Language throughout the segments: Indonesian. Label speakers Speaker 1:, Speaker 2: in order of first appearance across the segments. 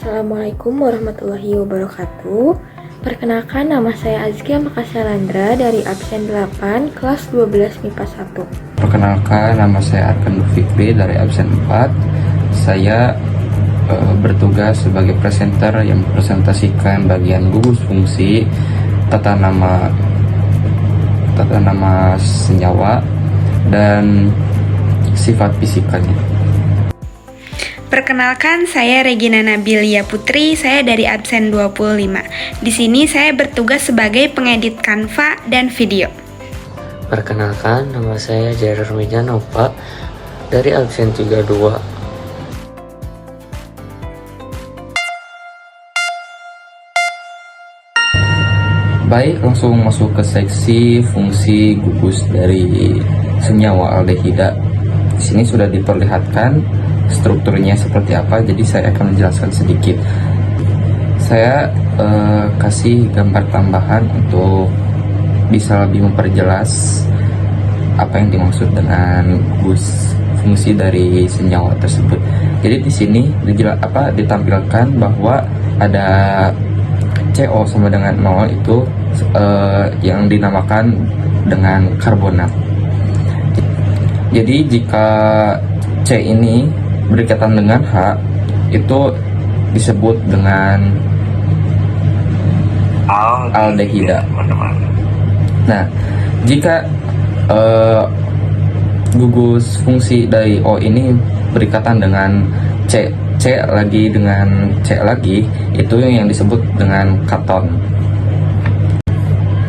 Speaker 1: Assalamualaikum warahmatullahi wabarakatuh. Perkenalkan, nama saya Azkia Makasalandra dari absen 8 kelas 12 MIPA 1.
Speaker 2: Perkenalkan, nama saya Arkan Fikri dari absen 4. Saya bertugas sebagai presenter yang mempresentasikan bagian gugus fungsi tata nama senyawa dan sifat fisikanya.
Speaker 3: Perkenalkan, saya Regina Nabilia Putri, saya dari absen 25. Di sini saya bertugas sebagai pengedit Canva dan video.
Speaker 4: Perkenalkan, nama saya Jeremy Nova dari absen 32.
Speaker 2: Baik, langsung masuk ke seksi fungsi gugus dari senyawa aldehida. Di sini sudah diperlihatkan strukturnya seperti apa, jadi saya akan menjelaskan sedikit. Saya kasih gambar tambahan untuk bisa lebih memperjelas apa yang dimaksud dengan gugus fungsi dari senyawa tersebut. Jadi di sini ditampilkan bahwa ada CO sama dengan 0 itu yang dinamakan dengan karbonat. Jadi jika C ini berkaitan dengan H, itu disebut dengan aldehida. Nah, jika gugus fungsi dari O ini berikatan dengan C lagi dengan C lagi, itu yang disebut dengan katon.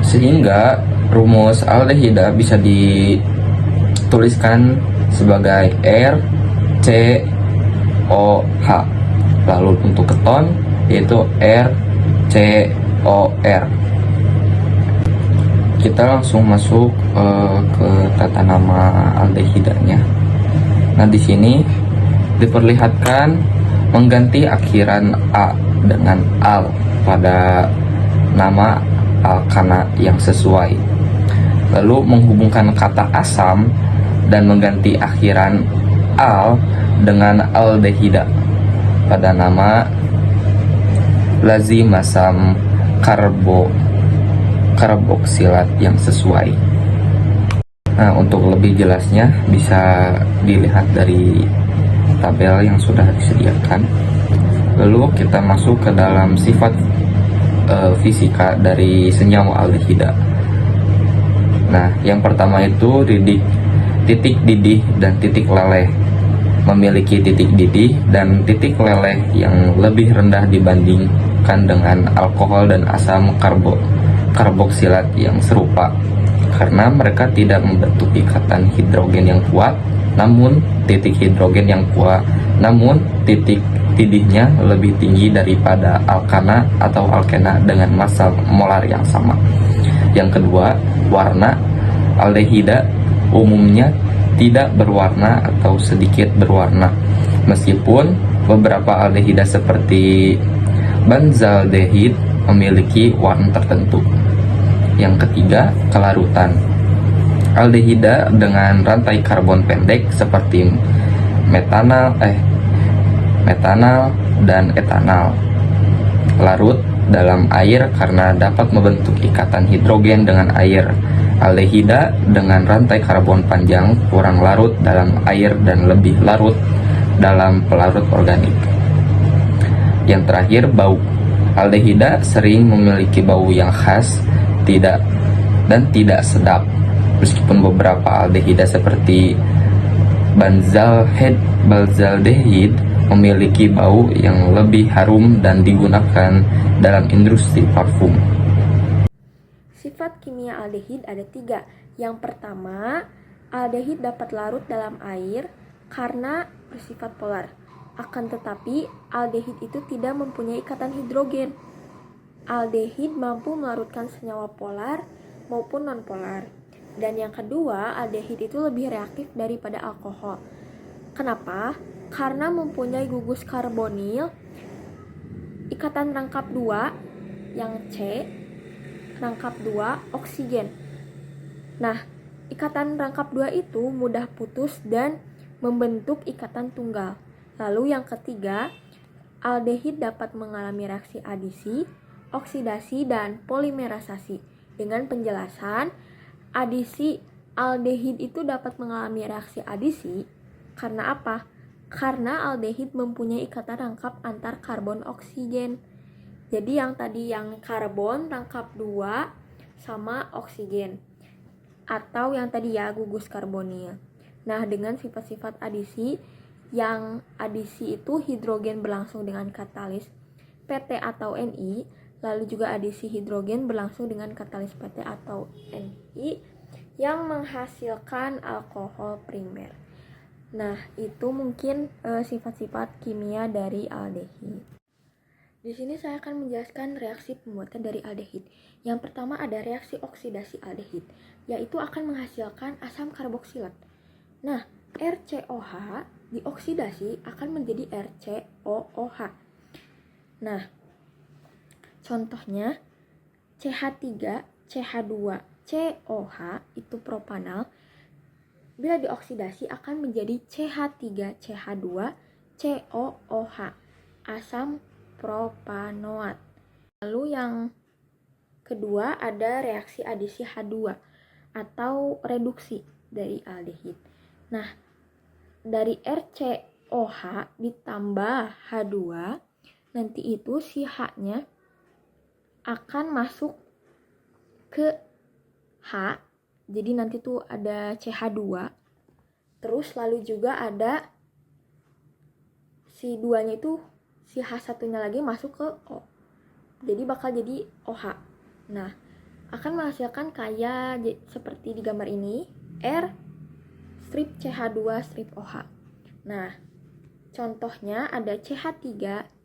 Speaker 2: Sehingga rumus aldehida bisa dituliskan sebagai R C O H. Lalu untuk keton yaitu R C O R. Kita langsung masuk ke tata nama aldehidanya. Nah, di sini diperlihatkan mengganti akhiran A dengan al pada nama alkana yang sesuai. Lalu menghubungkan kata asam dan mengganti akhiran al dengan aldehida pada nama lazim asam karboksilat yang sesuai. Nah, untuk lebih jelasnya bisa dilihat dari tabel yang sudah disediakan. Lalu kita masuk ke dalam sifat fisika dari senyawa aldehida. Nah, yang pertama itu titik didih dan titik leleh. Memiliki titik didih dan titik leleh yang lebih rendah dibandingkan dengan alkohol dan asam karboksilat yang serupa, karena mereka tidak membentuk ikatan hidrogen yang kuat, namun titik didihnya lebih tinggi daripada alkana atau alkena dengan massa molar yang sama. Yang kedua, warna. Aldehida umumnya tidak berwarna atau sedikit berwarna, meskipun beberapa aldehida seperti benzaldehid memiliki warna tertentu. Yang ketiga, kelarutan. Aldehida dengan rantai karbon pendek seperti metanal dan etanal larut dalam air karena dapat membentuk ikatan hidrogen dengan air. Aldehida dengan rantai karbon panjang kurang larut dalam air dan lebih larut dalam pelarut organik. Yang terakhir, bau. Aldehida sering memiliki bau yang khas tidak sedap, meskipun beberapa aldehida seperti benzaldehid memiliki bau yang lebih harum dan digunakan dalam industri parfum.
Speaker 1: Sifat kimia aldehid ada 3. Yang pertama, aldehid dapat larut dalam air karena bersifat polar. Akan tetapi, aldehid itu tidak mempunyai ikatan hidrogen. Aldehid mampu melarutkan senyawa polar maupun non-polar. Dan yang kedua, aldehid itu lebih reaktif daripada alkohol. Kenapa? Karena mempunyai gugus karbonil, ikatan rangkap 2 yang C, rangkap 2 oksigen. Nah, ikatan rangkap 2 itu mudah putus dan membentuk ikatan tunggal. Lalu yang ketiga, Aldehid dapat mengalami reaksi adisi, oksidasi, dan polimerisasi. Dengan penjelasan, adisi aldehid itu dapat mengalami reaksi adisi karena apa? Karena aldehid mempunyai ikatan rangkap antar karbon oksigen. Jadi yang tadi yang karbon rangkap 2 sama oksigen. Atau yang tadi ya gugus karbonil. Nah, dengan sifat-sifat adisi, yang adisi itu hidrogen berlangsung dengan katalis PT atau Ni, lalu juga adisi hidrogen berlangsung dengan katalis PT atau Ni yang menghasilkan alkohol primer. Nah, itu mungkin sifat-sifat kimia dari aldehid. Di sini saya akan menjelaskan reaksi pembuatan dari aldehid. Yang pertama ada reaksi oksidasi aldehid, yaitu akan menghasilkan asam karboksilat. Nah, RCOH dioksidasi akan menjadi RCOOH. Nah, contohnya CH3, CH2, COH itu propanal. Bila dioksidasi akan menjadi CH3, CH2, COOH, asam propanoat. Lalu yang kedua ada reaksi adisi H2 atau reduksi dari aldehid. Nah, dari RCOH ditambah H2, nanti itu si H-nya akan masuk ke H. Jadi nanti tuh ada CH2. Terus lalu juga ada si 2-nya itu, si H1-nya lagi masuk ke O. Jadi bakal jadi OH. Nah, akan menghasilkan kayak seperti di gambar ini, R strip CH2 strip OH. Nah, contohnya ada CH3,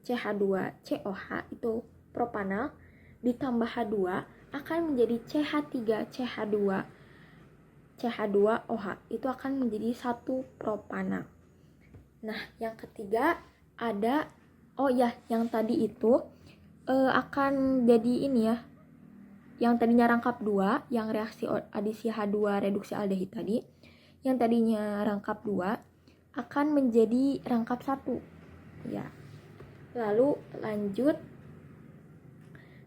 Speaker 1: CH2, COH itu propanal ditambah H2 akan menjadi CH3, CH2, CH2OH. Itu akan menjadi satu propanal. Nah, yang ketiga ada yang tadi itu akan jadi ini ya. Yang tadinya rangkap 2, yang reaksi adisi H2 reduksi aldehid tadi, yang tadinya rangkap 2 akan menjadi rangkap 1. Ya. Lalu lanjut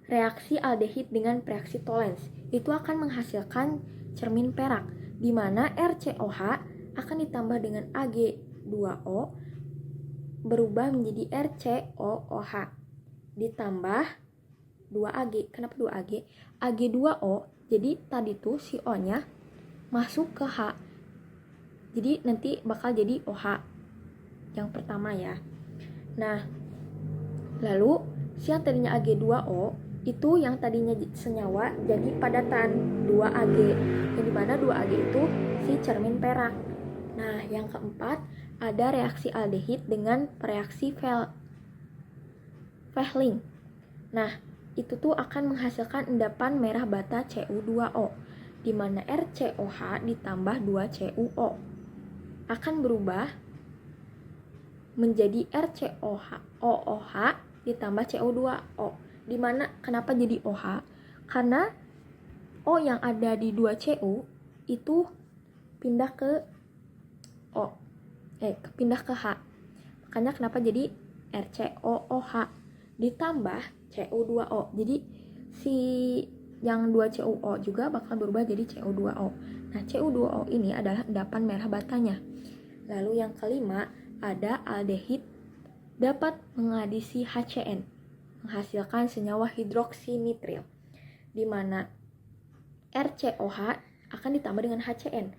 Speaker 1: reaksi aldehid dengan reaksi Tollens. Itu akan menghasilkan cermin perak, di mana RCOH akan ditambah dengan Ag2O berubah menjadi RCOOH ditambah 2Ag. Kenapa 2Ag? Ag2O, jadi tadi tuh si O-nya masuk ke H. Jadi nanti bakal jadi OH yang pertama ya. Nah, lalu si yang tadinya Ag2O itu yang tadinya senyawa jadi padatan 2Ag, yang dimana 2Ag itu si cermin perak. Nah, yang keempat ada reaksi aldehid dengan reaksi Fehling. Nah, itu tuh akan menghasilkan endapan merah bata Cu2O, di mana RCOH ditambah 2CuO akan berubah menjadi RCOOH ditambah Cu2O. Di mana kenapa jadi OH? Karena O yang ada di 2Cu itu pindah ke O. Pindah ke H. Makanya kenapa jadi RCOOH ditambah Cu2O. Jadi si yang 2CuO juga bakal berubah jadi Cu2O. Nah, Cu2O ini adalah endapan merah batanya. Lalu yang kelima ada aldehid dapat mengadisi HCN, menghasilkan senyawa hidroksinitril, di mana RCOH akan ditambah dengan HCN.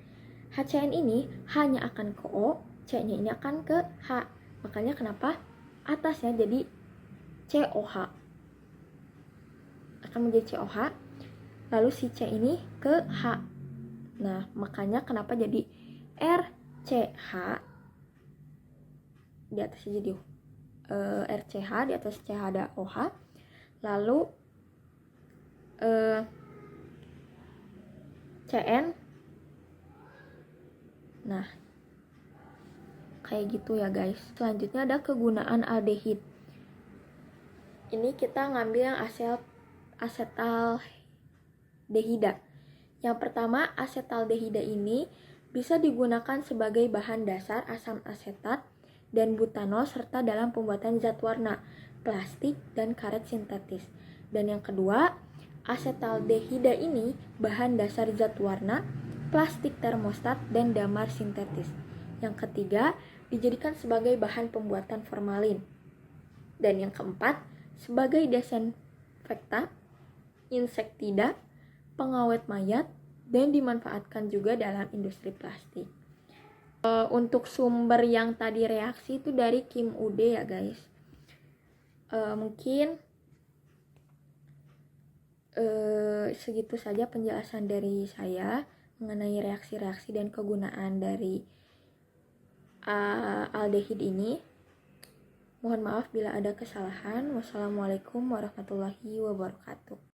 Speaker 1: HCN ini hanya akan ke O, C-nya ini akan ke H. Makanya kenapa atasnya jadi COH. Akan menjadi COH, lalu si C ini ke H. Nah, makanya kenapa jadi RCH di atasnya jadi RCH, di atas CH ada OH, lalu CN. Nah, kayak gitu ya guys. Selanjutnya ada kegunaan aldehid. Ini kita ngambil yang asetaldehida. Yang pertama, asetaldehida ini bisa digunakan sebagai bahan dasar asam asetat dan butanol serta dalam pembuatan zat warna, plastik, dan karet sintetis. Dan yang kedua, asetaldehida ini bahan dasar zat warna, plastik termostat, dan damar sintetis. Yang ketiga, dijadikan sebagai bahan pembuatan formalin. Dan yang keempat, sebagai desinfektan, insektida, pengawet mayat, dan dimanfaatkan juga dalam industri plastik. Untuk sumber yang tadi reaksi itu dari Kim Ude ya guys. Mungkin segitu saja penjelasan dari saya mengenai reaksi-reaksi dan kegunaan dari aldehid ini. Mohon maaf bila ada kesalahan. Wassalamualaikum warahmatullahi wabarakatuh.